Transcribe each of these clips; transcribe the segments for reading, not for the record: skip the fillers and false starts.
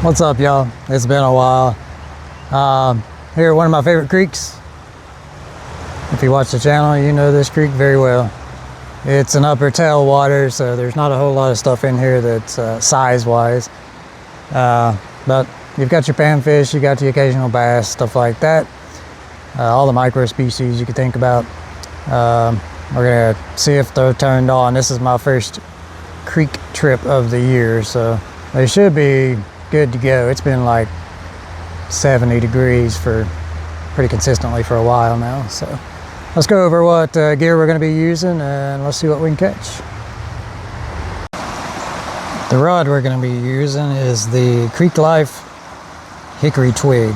What's up, y'all? It's been a while. Here at one of my favorite creeks. If you watch the channel, you know this creek very well. It's an upper tailwater, so there's not a whole lot of stuff in here that's size-wise. But you've got your panfish, you got the occasional bass, stuff like that. All the micro species you could think about. We're gonna see if they're turned on. This is my first creek trip of the year, so they should be good to go. It's been like 70 degrees for pretty consistently for a while now, so let's go over what gear we're going to be using and let's see what we can catch. The rod we're going to be using is the Creek Life Hickory Twig.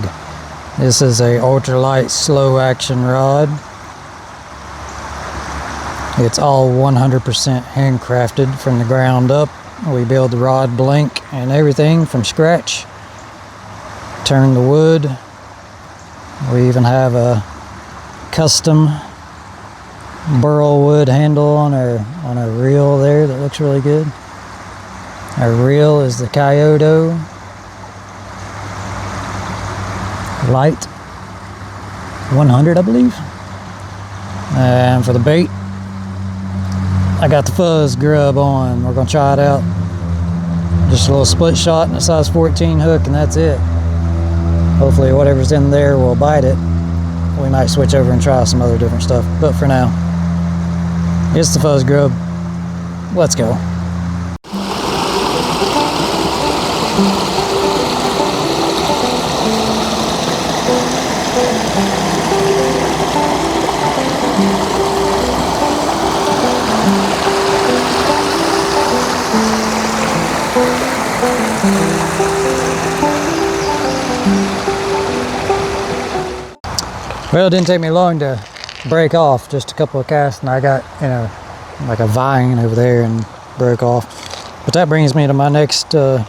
This is a ultralight slow action rod. It's all 100% handcrafted from the ground up. We build the rod blank and everything from scratch. Turn the wood. We even have a custom burl wood handle on our reel there that looks really good. Our reel is the How-tos Light 100, I believe. And for the bait, I got the Fuzz Grub on. We're gonna try it out. Just a little split shot and a size 14 hook, and that's it. Hopefully whatever's in there will bite it. We might switch over and try some other different stuff, but for now, it's the Fuzz Grub. Let's go. Well, it didn't take me long to break off, just a couple of casts, and I got, like a vine over there and broke off. But that brings me to my next little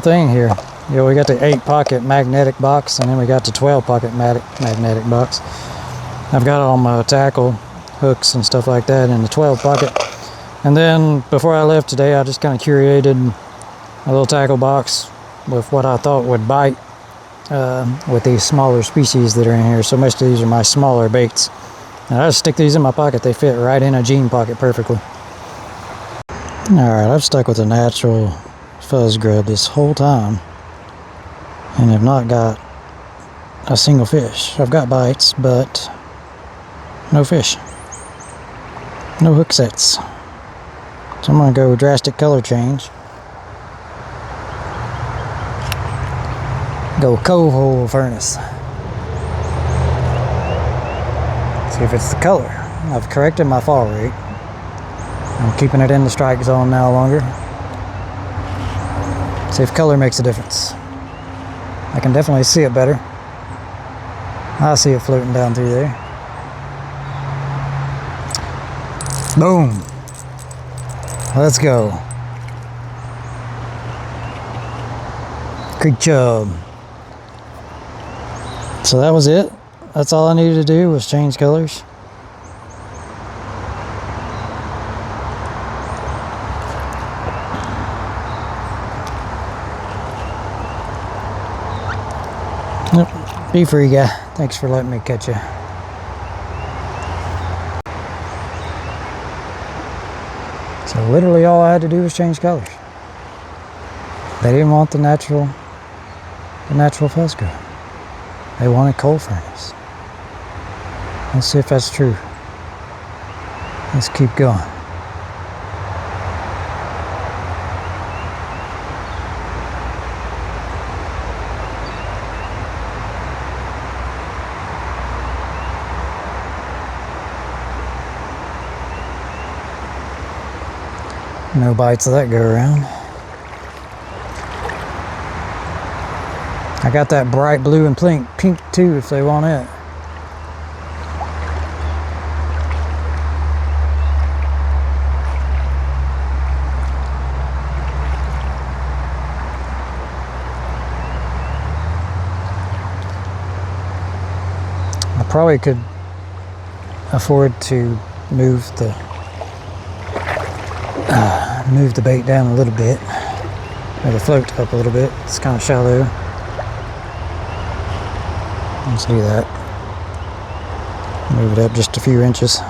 thing here. We got the 8-pocket magnetic box, and then we got the 12-pocket magnetic box. I've got all my tackle hooks and stuff like that in the 12-pocket. And then before I left today, I just kind of curated a little tackle box with what I thought would bite. With these smaller species that are in here. So most of these are my smaller baits. And I just stick these in my pocket. They fit right in a jean pocket perfectly. Alright, I've stuck with a natural Fuzz Grub this whole time and have not got a single fish. I've got bites, but no fish. No hook sets. So I'm going to go drastic color change. Go coal hole furnace. See if it's the color. I've corrected my fall rate. I'm keeping it in the strike zone now longer. See if color makes a difference. I can definitely see it better. I see it floating down through there. Boom. Let's go. Creek chub. So that was it. That's all I needed to do was change colors. Yep. Be free, guy. Thanks for letting me catch you. So literally all I had to do was change colors. They didn't want the natural Fuzz Grub. They wanted coal furnace. Let's see if that's true. Let's keep going. No bites of that go around. I got that bright blue and pink too if they want it. I probably could afford to move the bait down a little bit. Made it float up a little bit. It's kind of shallow. You can see that. Move it up just a few inches.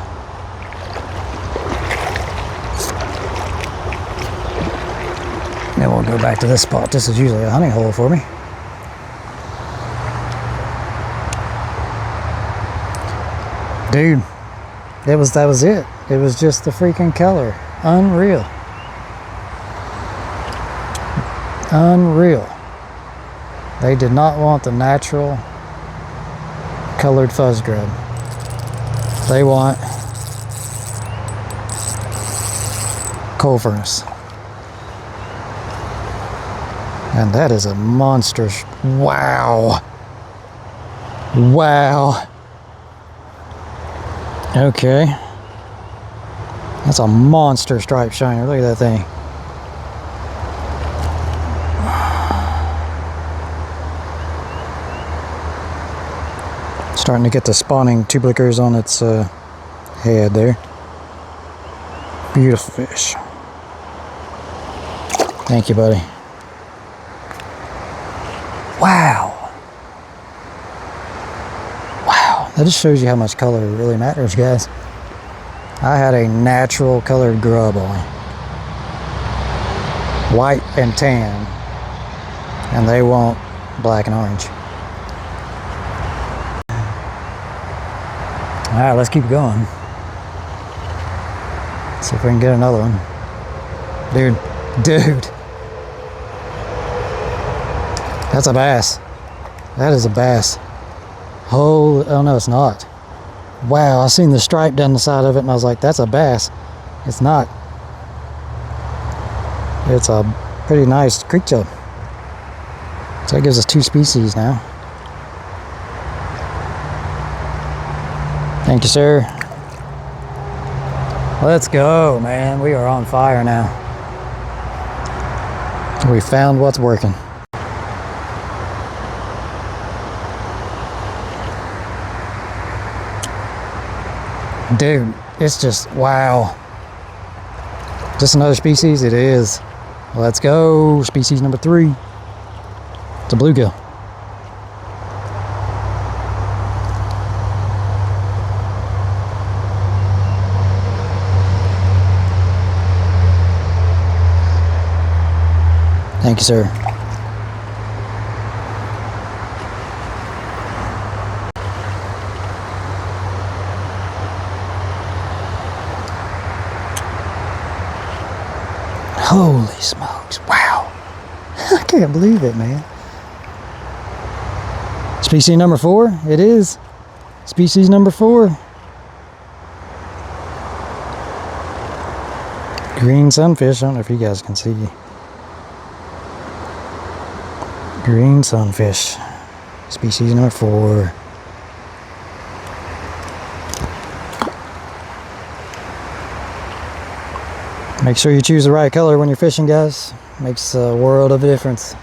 Then we'll go back to this spot. This is usually a honey hole for me. Dude, that was it. It was just the freaking color. Unreal. Unreal. They did not want the natural colored fuzz grub. They want coal furnace. And that is a monstrous, wow. Wow. Okay. That's a monster stripe shiner. Look at that thing. Starting to get the spawning tubulars on its head there. Beautiful fish. Thank you, buddy. Wow. Wow. That just shows you how much color really matters, guys. I had a natural colored grub on. White and tan. And they want black and orange. Alright, let's keep going. See if we can get another one. Dude. That's a bass. That is a bass. Oh no, it's not. Wow, I seen the stripe down the side of it and I was like, that's a bass. It's not. It's a pretty nice creek chub. So that gives us 2 species now. Thank you, sir. Let's go, man. We are on fire now. We found what's working. Dude, it's just, wow. Just another species? It is. Let's go. Species number 3. It's a bluegill. Thank you, sir. Holy smokes, wow. I can't believe it, man. Species number 4, it is. Species number 4. Green sunfish, I don't know if you guys can see. Green sunfish, species number 4. Make sure you choose the right color when you're fishing, guys. Makes a world of a difference.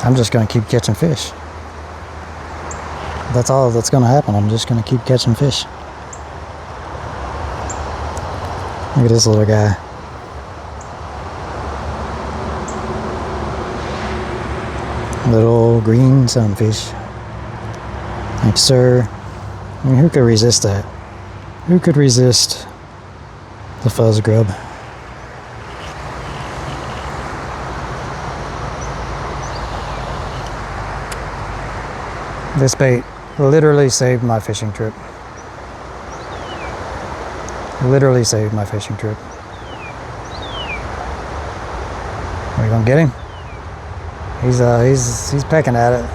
I'm just going to keep catching fish. That's all that's going to happen. I'm just going to keep catching fish. Look at this little guy. Little green sunfish. Thanks, sir. I mean, who could resist that? Who could resist the fuzz grub? This bait literally saved my fishing trip. Literally saved my fishing trip. Are we gonna get him? He's pecking at it.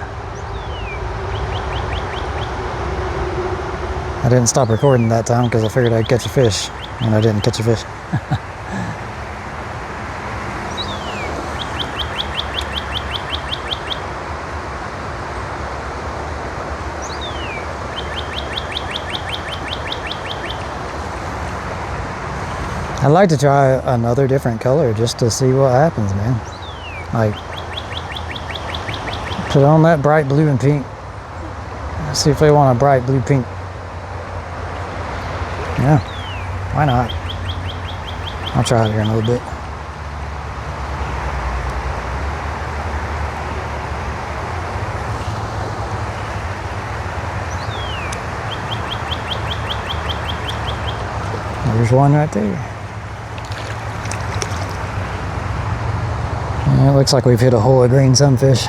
I didn't stop recording that time because I figured I'd catch a fish, and I didn't catch a fish. I'd like to try another different color just to see what happens, man. Like, Put on that bright blue and pink. Let's see if they want a bright blue pink. Yeah, why not? I'll try it here in a little bit. There's one right there. And it looks like we've hit a hole of green sunfish.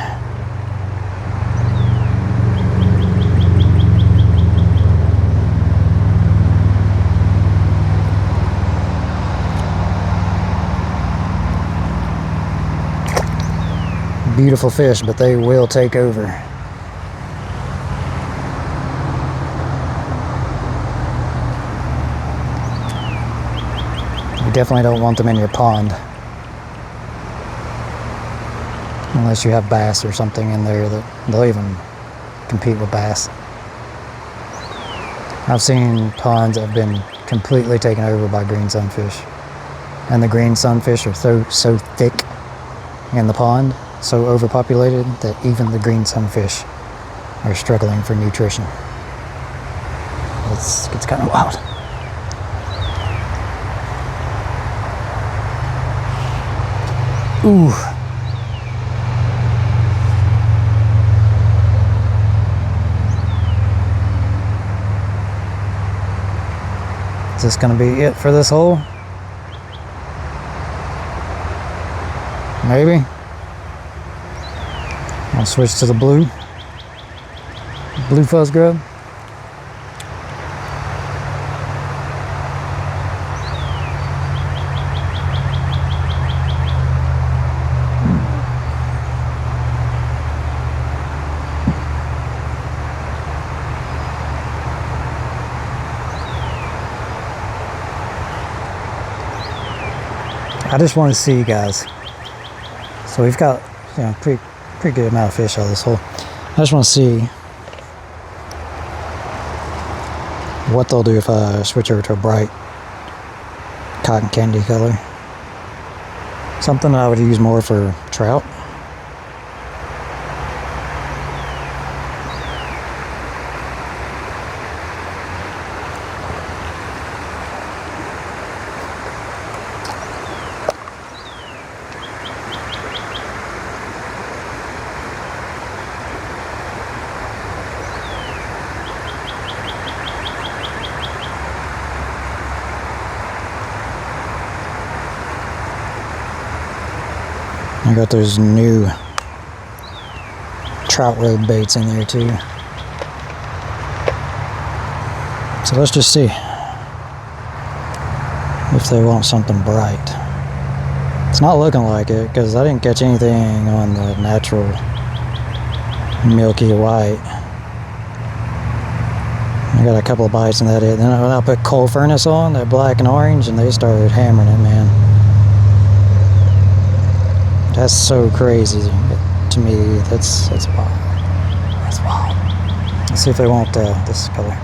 Beautiful fish, but they will take over. You definitely don't want them in your pond. Unless you have bass or something in there that they'll even compete with bass. I've seen ponds that have been completely taken over by green sunfish. And the green sunfish are so thick in the pond, so overpopulated, that even the green sunfish are struggling for nutrition. It's kind of wild. Ooh. Is this gonna be it for this hole? Maybe. I'll switch to the blue fuzz grub. I just want to see you guys. So we've got, you know, pretty good amount of fish out of this hole. I just want to see what they'll do if I switch over to a bright cotton candy color. Something that I would use more for trout. I got those new trout road baits in there too. So let's just see if they want something bright. It's not looking like it because I didn't catch anything on the natural milky white. I got a couple of bites and that it. Then I put coal furnace on, that black and orange, and they started hammering it, man. That's so crazy to me. That's wild. That's wild. Let's see if they want this color.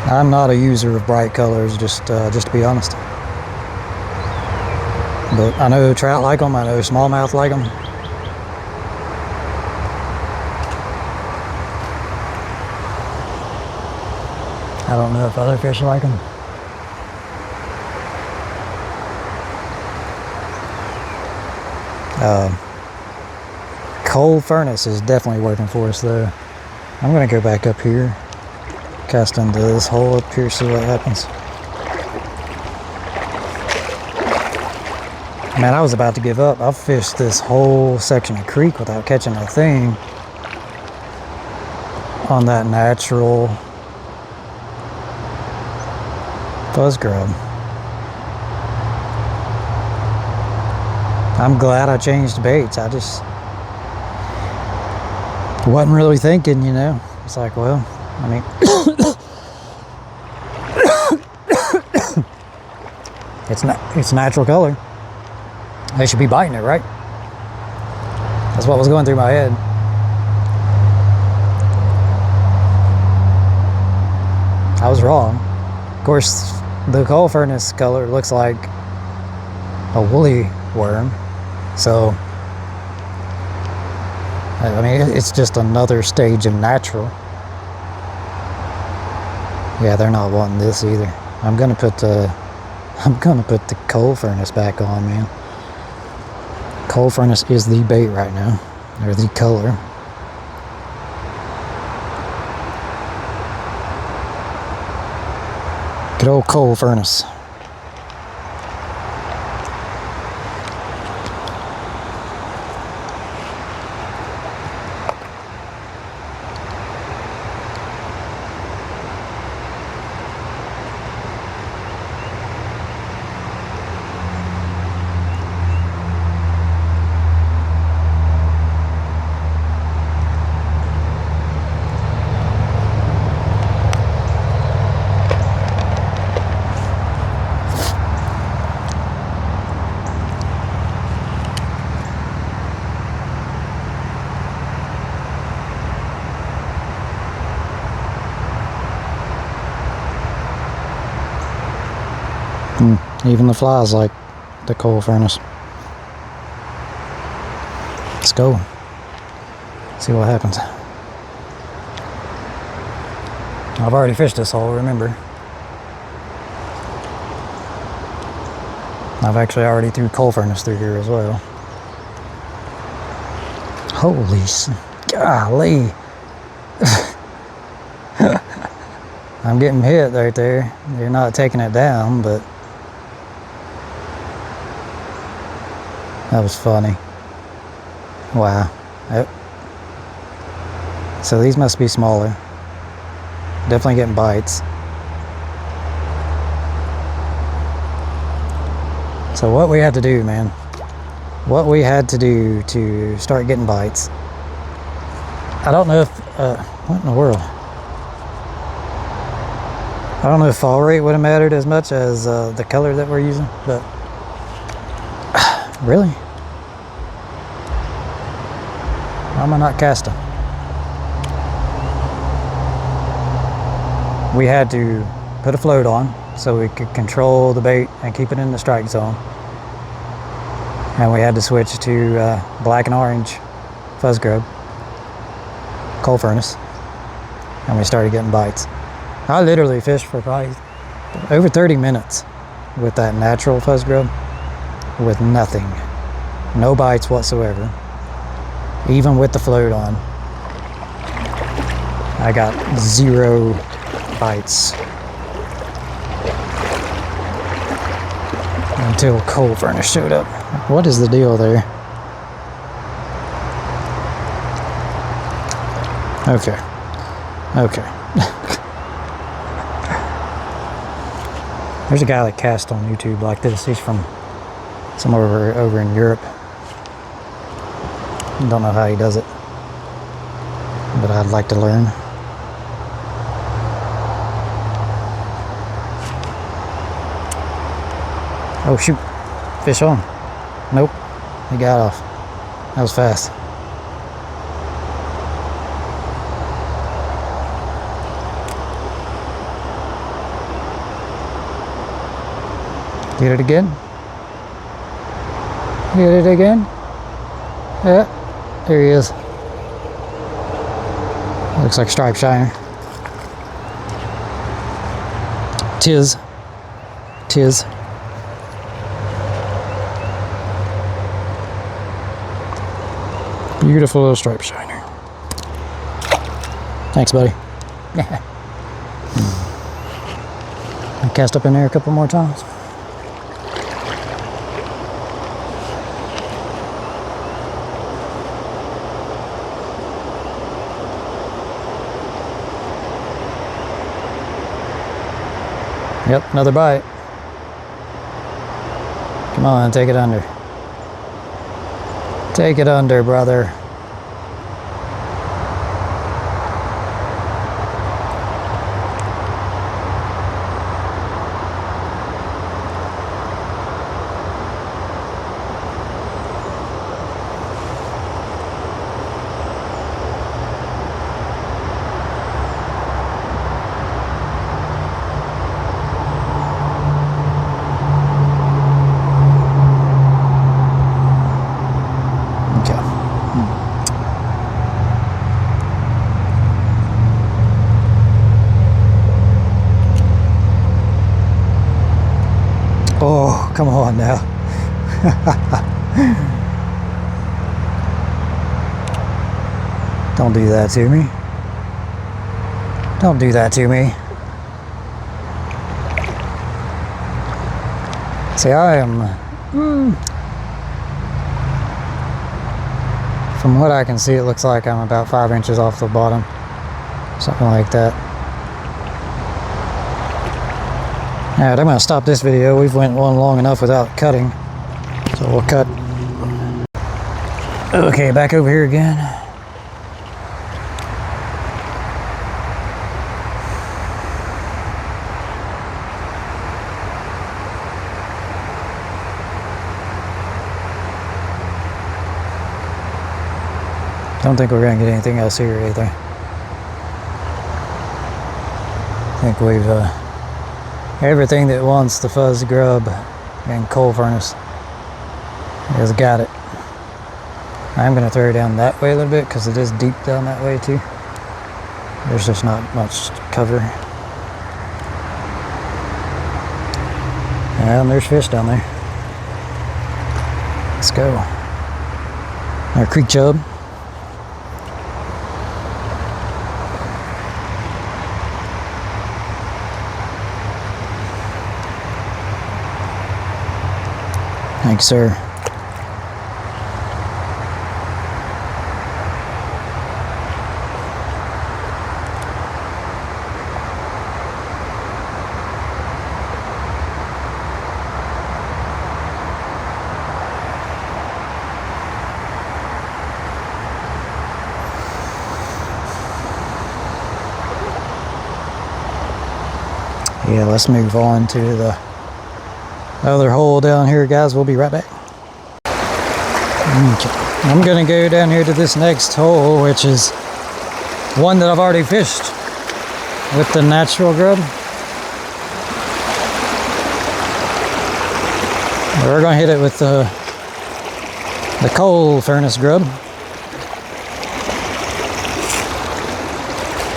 I'm not a user of bright colors, just to be honest. But I know trout like them. I know smallmouth like them. I don't know if other fish like them. Coal furnace is definitely working for us though. I'm gonna go back up here, cast into this hole up here, see what happens. Man, I was about to give up. I've fished this whole section of creek without catching a thing on that natural fuzz grub. I'm glad I changed baits. I just wasn't really thinking, you know. It's like, well, I mean, it's natural color. They should be biting it, right? That's what was going through my head. I was wrong. Of course, The coal furnace color looks like a woolly worm, so I mean it's just another stage of natural. Yeah, they're not wanting this either. I'm gonna put the coal furnace back on, man. Coal furnace is the bait right now, or the color. Good old coal furnace. Even the flies like the coal furnace. Let's go. See what happens. I've already fished this hole, remember. I've actually already threw coal furnace through here as well. Holy golly. I'm getting hit right there. You're not taking it down, but that was funny. Wow. Yep. So these must be smaller. Definitely getting bites. So what we had to do, man, what we had to do to start getting bites. I don't know if, what in the world? I don't know if fall rate would have mattered as much as the color that we're using, but really? Why am I not casting? We had to put a float on so we could control the bait and keep it in the strike zone. And we had to switch to black and orange Fuzz Grub, coal furnace, and we started getting bites. I literally fished for probably over 30 minutes with that natural Fuzz Grub with nothing. No bites whatsoever. Even with the float on, I got 0 bites until coal furnace showed up. What is the deal there? Okay. Okay. There's a guy that casts on YouTube like this. He's from somewhere over in Europe. Don't know how he does it, but I'd like to learn. Oh shoot, fish on. Nope, he got off. That was fast. Get it again. Get it again. Yeah. There he is. Looks like striped shiner. Tis. Beautiful little striped shiner. Thanks, buddy. I cast up in there a couple more times. Yep, another bite. Come on, take it under. Take it under, brother. Oh, come on now. Don't do that to me. Don't do that to me. See, I am... From what I can see, it looks like I'm about 5 inches off the bottom. Something like that. Alright, I'm going to stop this video. We've went on long enough without cutting. So we'll cut. Okay, back over here again. Don't think we're going to get anything else here either. I think we've everything that wants the fuzz, grub, and coal furnace has got it. I'm going to throw it down that way a little bit because it is deep down that way too. There's just not much cover. And there's fish down there. Let's go. Our creek chub. Thanks, sir. Yeah, let's move on to the other hole down here, guys. We'll be right back. Okay. I'm gonna go down here to this next hole, which is one that I've already fished with the natural grub. We're gonna hit it with the coal furnace grub.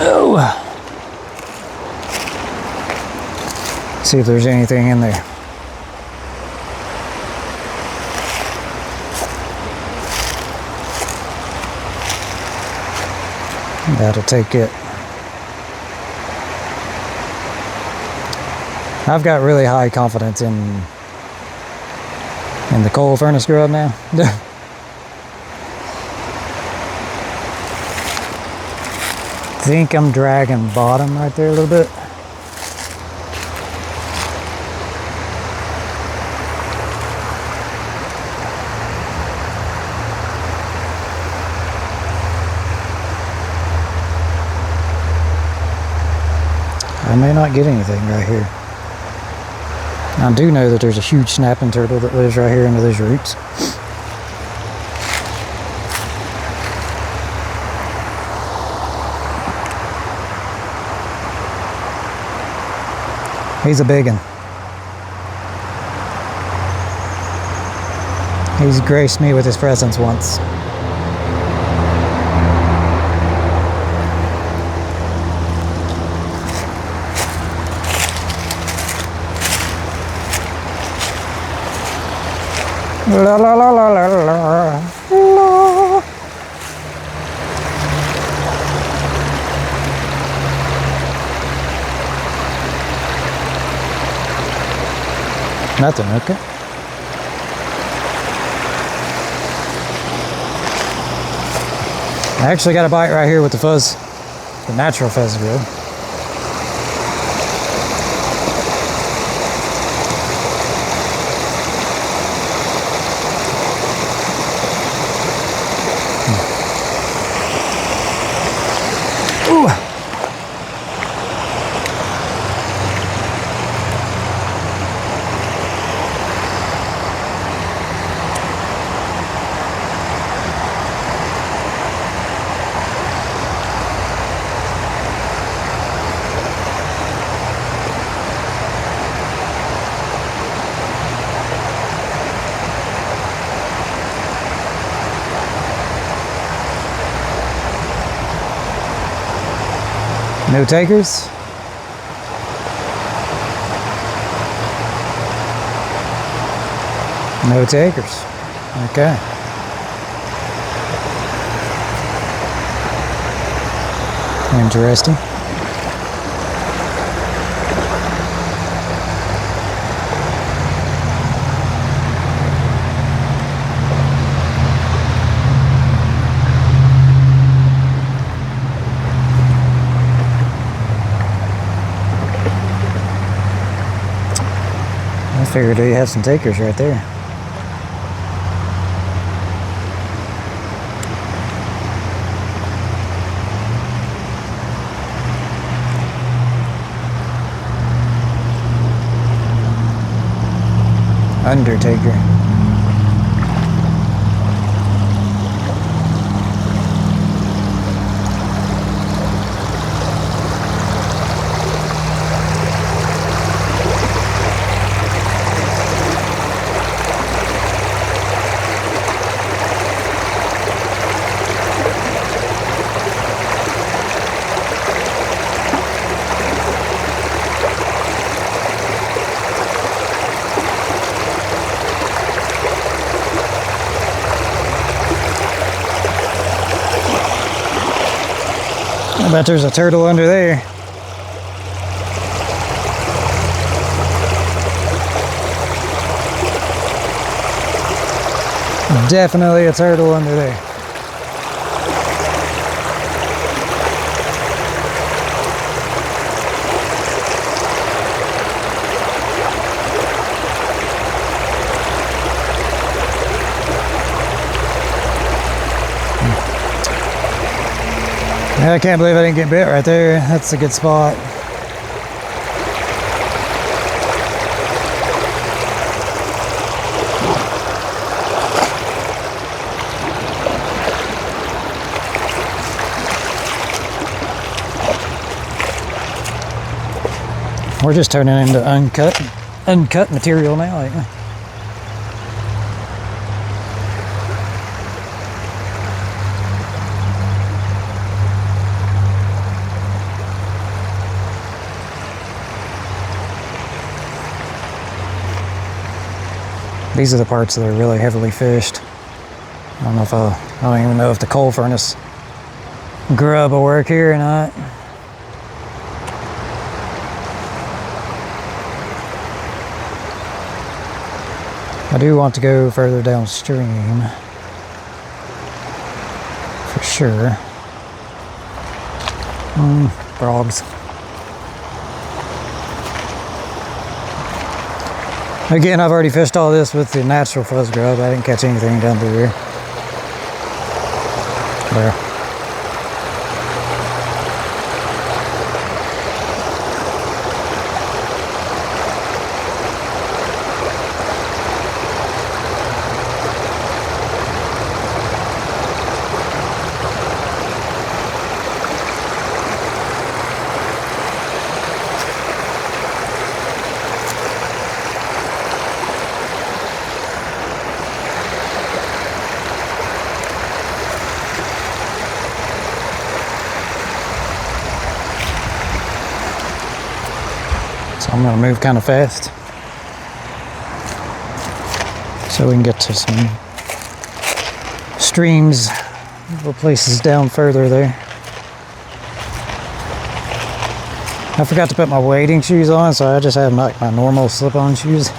Oh, see if there's anything in there. That'll take it. I've got really high confidence in the coal furnace grub now. Think I'm dragging bottom right there a little bit. I may not get anything right here. I do know that there's a huge snapping turtle that lives right here under those roots. He's a big one. He's graced me with his presence once. La la la la la la la. Nothing, okay. I actually got a bite right here with the fuzz, the natural fuzz grub. No takers? No takers. Okay. Interesting. I figured you had some takers right there. Undertaker. I bet there's a turtle under there. Definitely a turtle under there. I can't believe I didn't get bit right there. That's a good spot. We're just turning into uncut material now, ain't we? These are the parts that are really heavily fished. I don't even know if the coal furnace grub will work here or not. I do want to go further downstream for sure. Frogs. Again, I've already fished all this with the natural fuzz grub. I didn't catch anything down through here. There. I'm going to move kind of fast so we can get to some streams, little places down further there. I forgot to put my wading shoes on, so I just have like my normal slip-on shoes.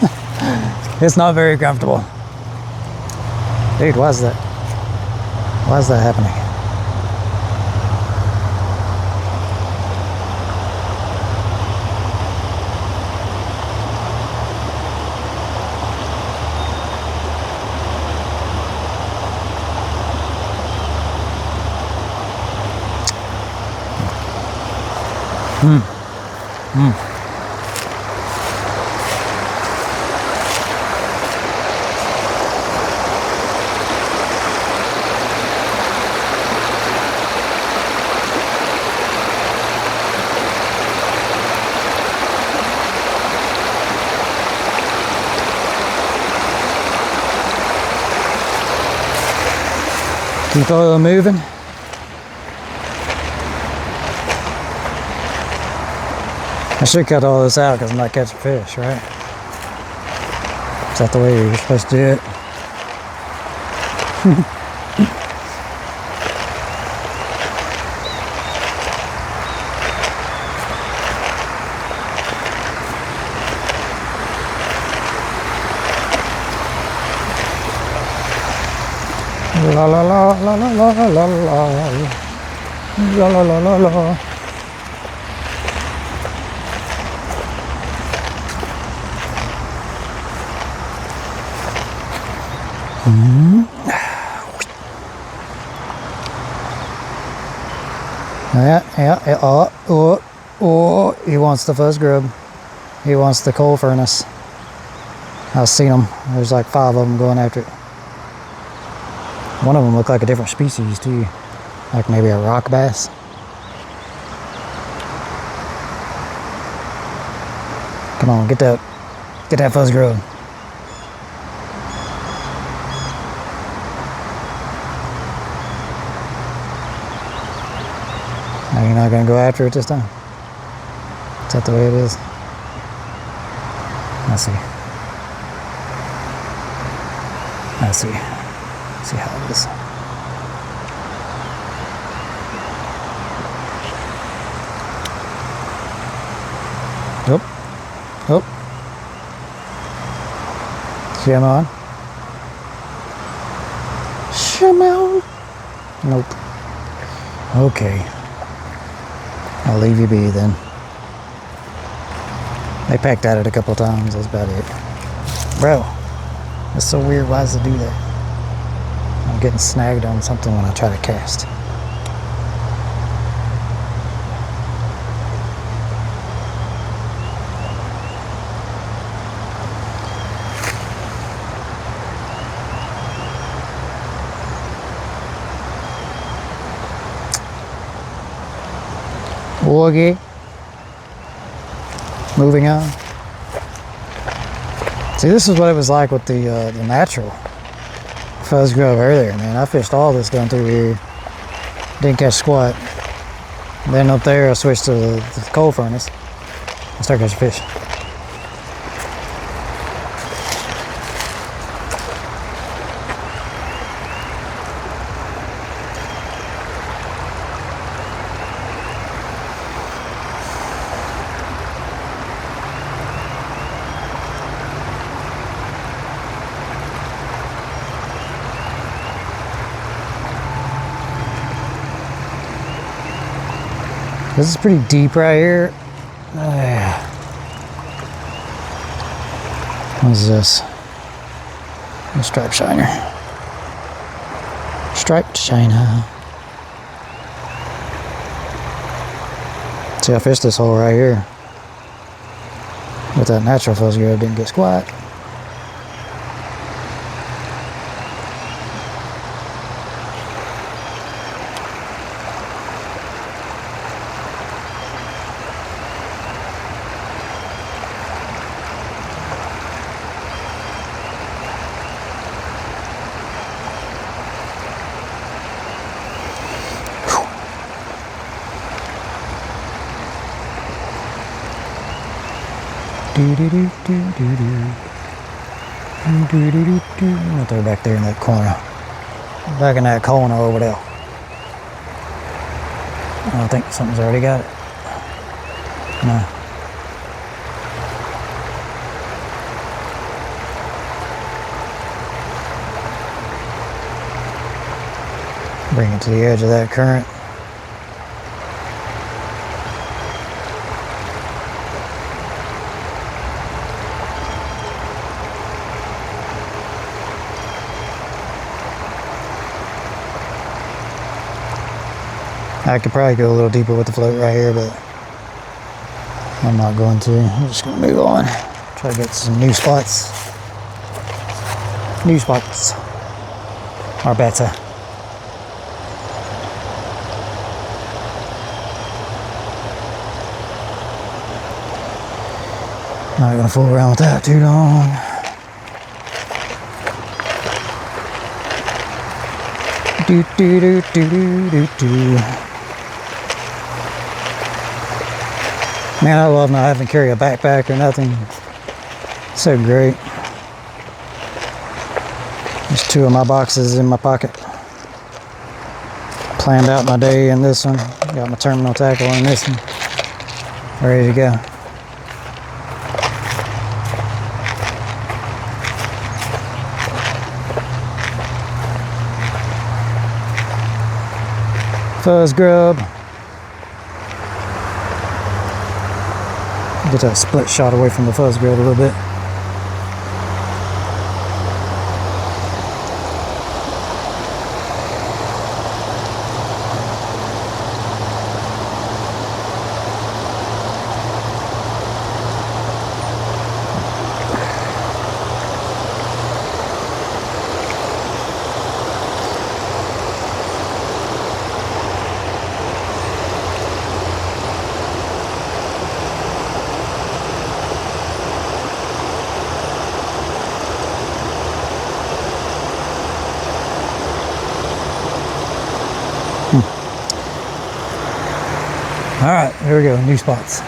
It's not very comfortable. Dude, why is that happening? Keep oil moving. I should cut all this out because I'm not catching fish, right? that the way you're supposed to do it? La la la la la la la la la la la la la. Yeah. Oh, he wants the fuzz grub. He wants the coal furnace. I've seen them. There's like 5 of them going after it. One of them looked like a different species too, like maybe a rock bass. Come on, get that fuzz grub. Now you're not gonna go after it this time? Is that the way it is? Let's see. See how it is. Oh. Come on. Nope. Okay. I'll leave you be then. They pecked at it a couple times, that's about it. Bro, that's so weird, why does it do that? I'm getting snagged on something when I try to cast. Okay. Moving on. See, this is what it was like with the natural fuzz grub earlier, man. I fished all this down through here. Didn't catch squat. Then up there I switched to the coal furnace and started catching fish. This is pretty deep right here. What is this? A striped shiner. Striped shiner. See, I fished this hole right here. With that natural fuzz grub, didn't get squat. I'm gonna throw it back there in that corner. Back in that corner over there. I think something's already got it. No. Bring it to the edge of that current. I could probably go a little deeper with the float right here, but I'm not going to. I'm just going to move on. Try to get some new spots. New spots are better. Not going to fool around with that too long. Do do do do do do. Man, I love not having to carry a backpack or nothing. So great. 2 of my boxes in my pocket. Planned out my day in this one. Got my terminal tackle in this one. Ready to go. Fuzz grub. Get that split shot away from the fuzz grub a little bit. All right, here we go, new spots.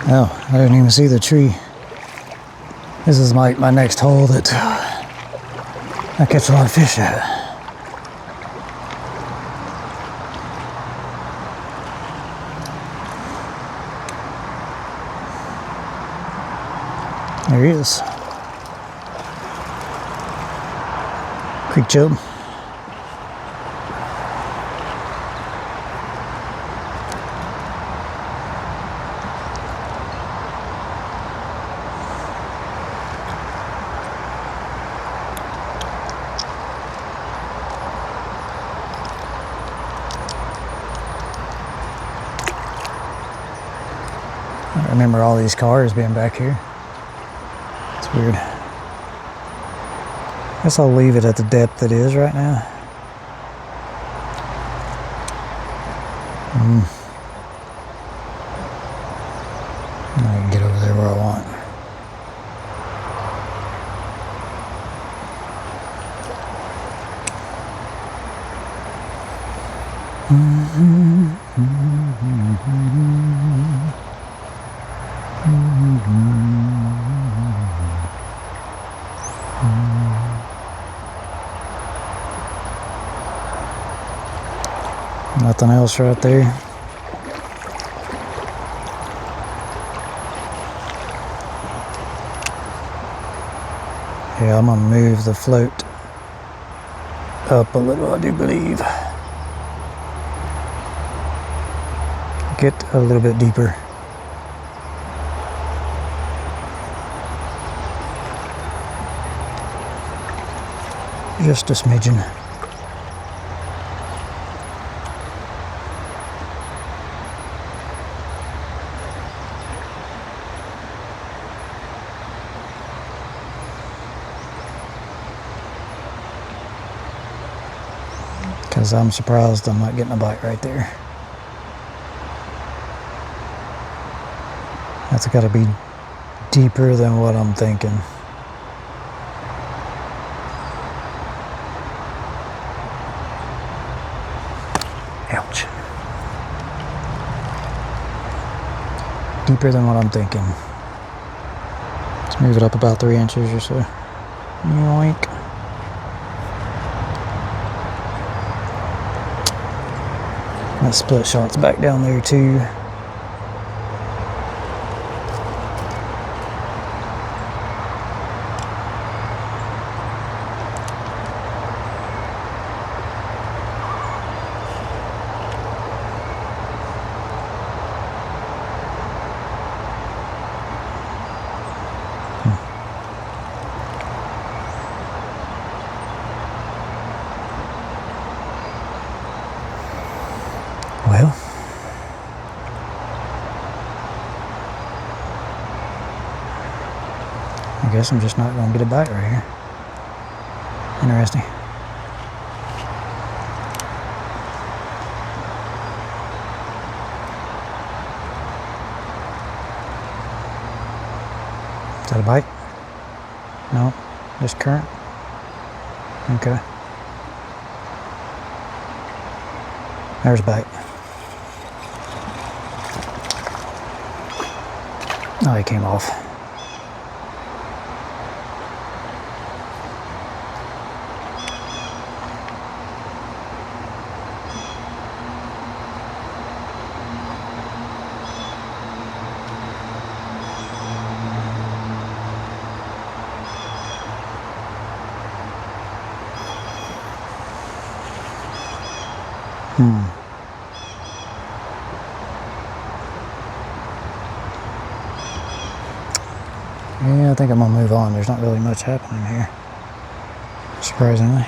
Oh, I didn't even see the tree. This is my next hole that I catch a lot of fish at. There he is. Creek chub. I remember all these cars being back here. Weird. Guess I'll leave it at the depth it is right now. I can get over there where I want. Nothing else right there. Yeah, I'm gonna move the float up a little, I do believe. Get a little bit deeper. Just a smidgen. Because I'm surprised I'm not getting a bite right there. That's got to be deeper than what I'm thinking. Ouch. Deeper than what I'm thinking. Let's move it up about 3 inches or so. Yoink. That split shot's back down there too. Well, I guess I'm just not going to get a bite right here. Interesting. Is that a bite? No, just current. Okay. There's a bite. Oh, he came off. Yeah, I think I'm gonna move on. There's not really much happening here, surprisingly.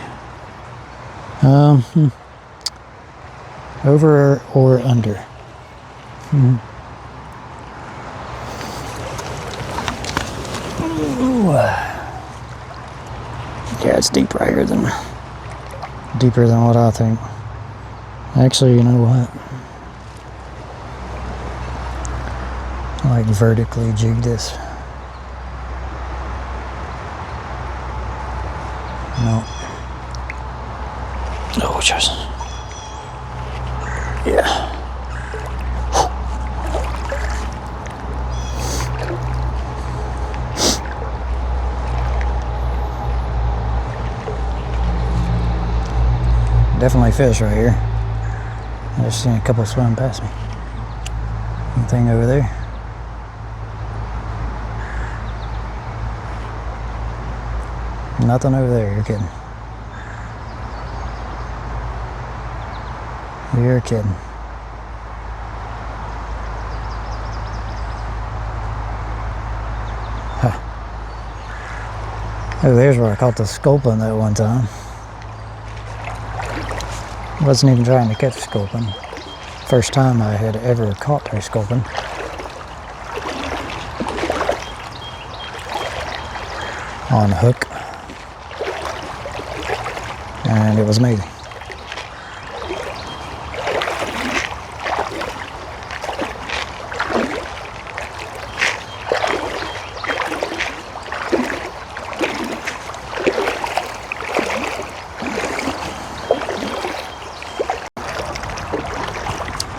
Over or under? Ooh. Yeah, it's deep right here, deeper than what I think. Actually, you know what? I like vertically jig this. No. Oh, just. Yeah. Definitely fish right here. I just seen a couple swim past me. Anything over there? Nothing over there, you're kidding. You're kidding. Huh. Oh, there's where I caught the sculpin that one time. Wasn't even trying to catch sculpin. First time I had ever caught a sculpin. On a hook. And it was amazing.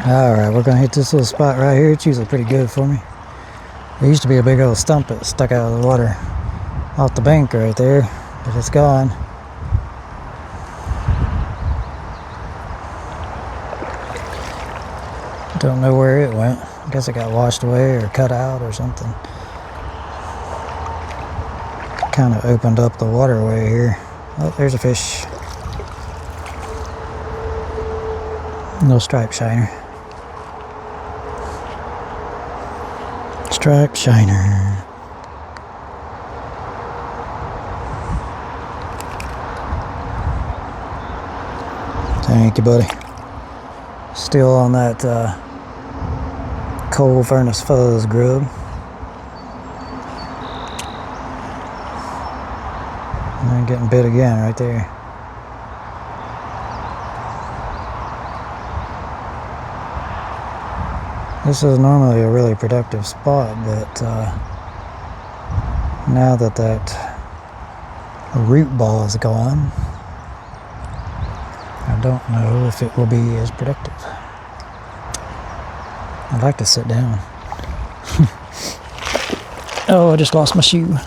Alright, we're gonna hit this little spot right here. It's usually pretty good for me. There used to be a big old stump that stuck out of the water off the bank right there, but it's gone. Don't know where it went. I guess it got washed away or cut out or something. Kind of opened up the waterway here. Oh, there's a fish. No stripe shiner. Stripe shiner. Thank you, buddy. Still on that coal furnace fuzz grub. And then getting bit again right there. This is normally a really productive spot, but now that root ball is gone, I don't know if it will be as productive. I'd like to sit down. Oh, I just lost my shoe.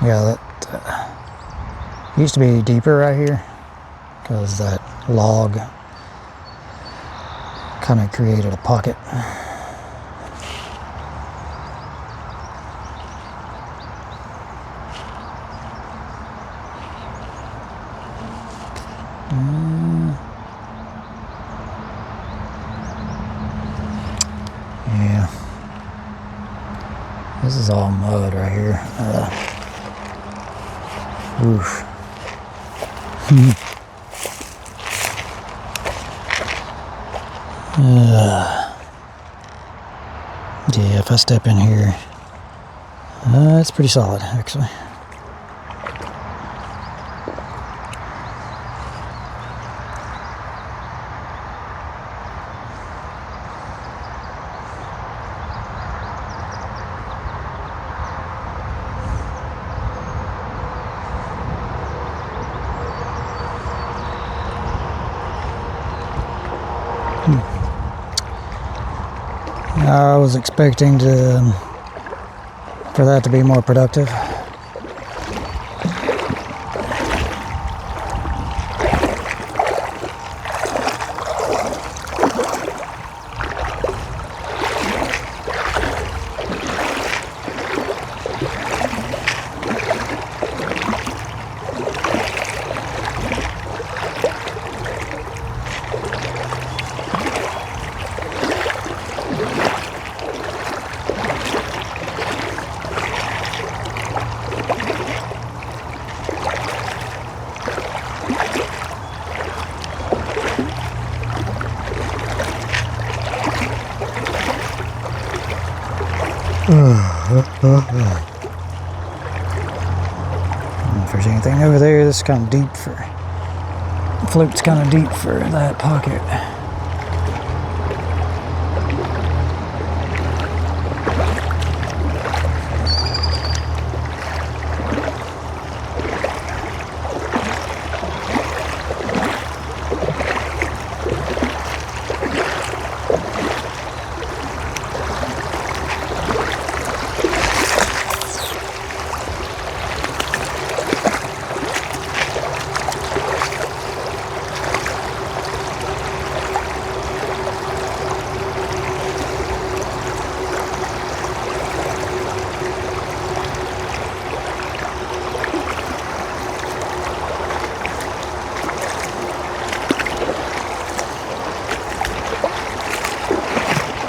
Yeah, that used to be deeper right here because that log kind of created a pocket. Yeah, this is all mud right here. Oof. Yeah, if I step in here, it's pretty solid, actually. I was expecting for that to be more productive. If there's anything over there, this is kind of deep for, the float's kind of deep for that pocket.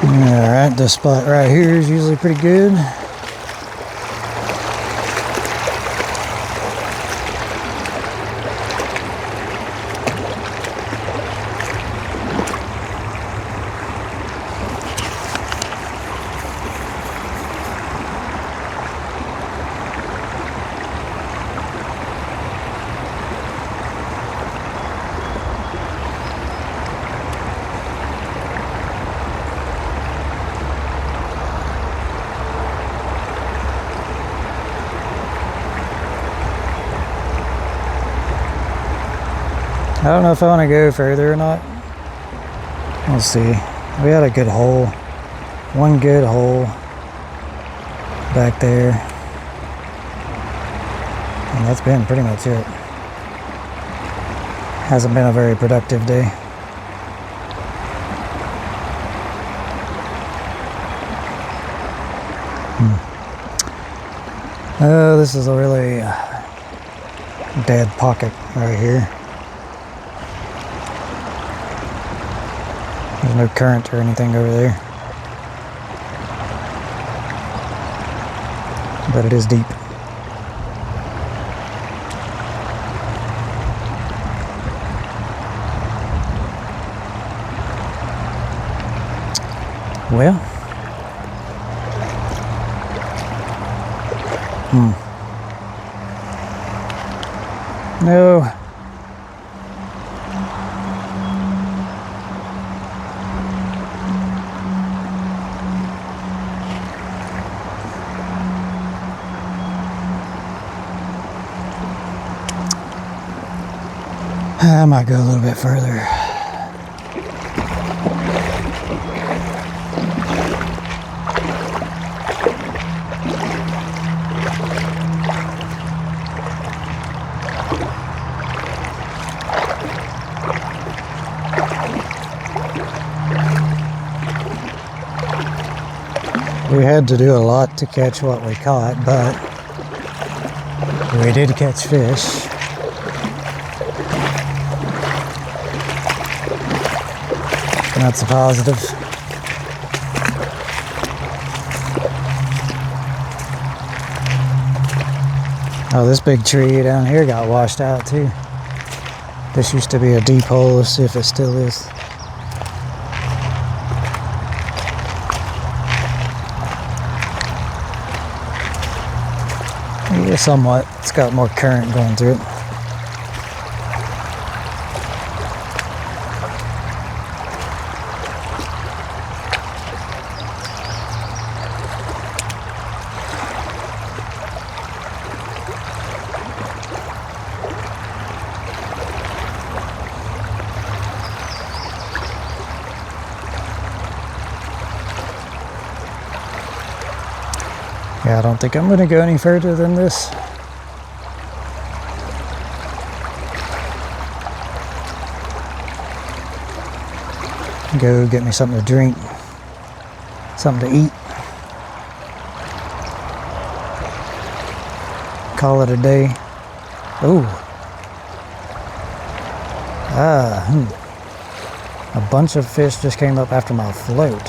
Alright, this spot right here is usually pretty good. I don't know if I want to go further or not. We'll see. We had a good hole. One good hole back there. And that's been pretty much it. Hasn't been a very productive day. Oh, this is a really dead pocket right here. There's no current or anything over there. But it is deep. Well. No. I might go a little bit further. We had to do a lot to catch what we caught, but we did catch fish. That's a positive. Oh, this big tree down here got washed out too. This used to be a deep hole. Let's see if it still is. Yeah, somewhat. It's got more current going through it. Yeah, I don't think I'm gonna go any further than this. Go get me something to drink, something to eat. Call it a day. Ooh. A bunch of fish just came up after my float.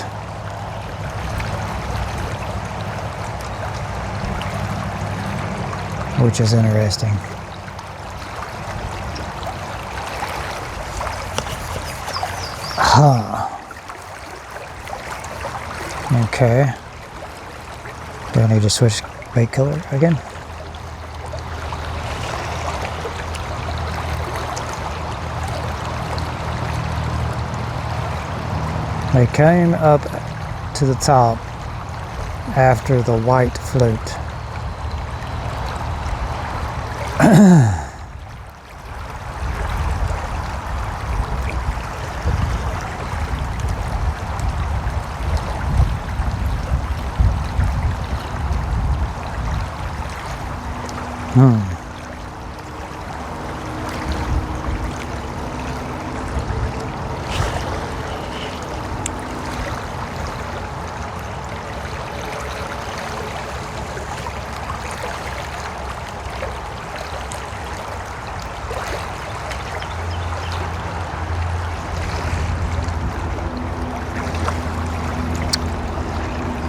Which is interesting. Okay. Do I need to switch bait color again? They came up to the top after the white float.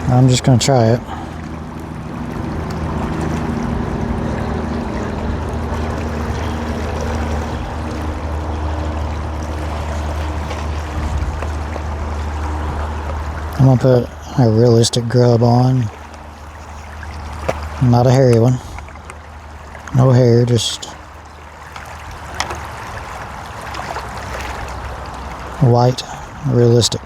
I'm just going to try it. I'm going to put a realistic grub on. Not a hairy one. No hair, just white, realistic.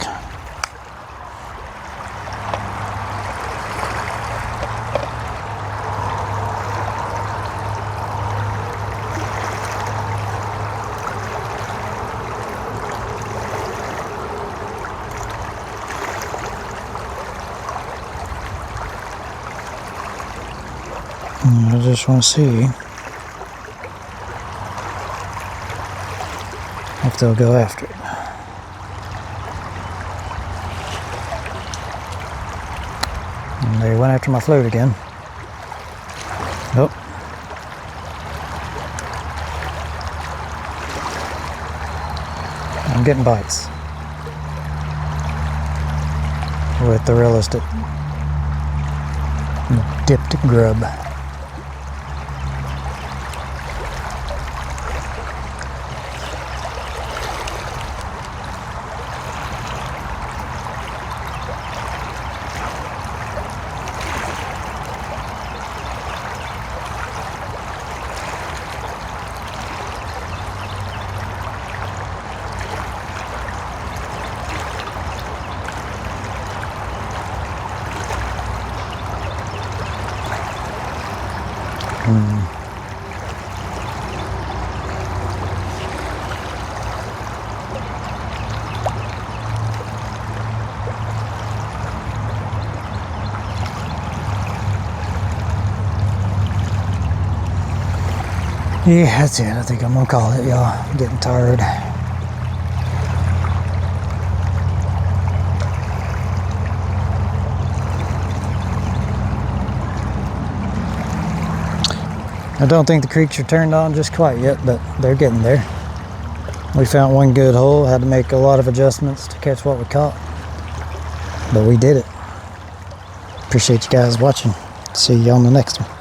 I just want to see if they'll go after it. And they went after my float again. Nope. I'm getting bites with the realistic dipped grub. Yeah, that's it. I think I'm gonna call it, y'all. I'm getting tired. I don't think the creeks are turned on just quite yet, but they're getting there. We found one good hole, had to make a lot of adjustments to catch what we caught, but we did it. Appreciate you guys watching. See you on the next one.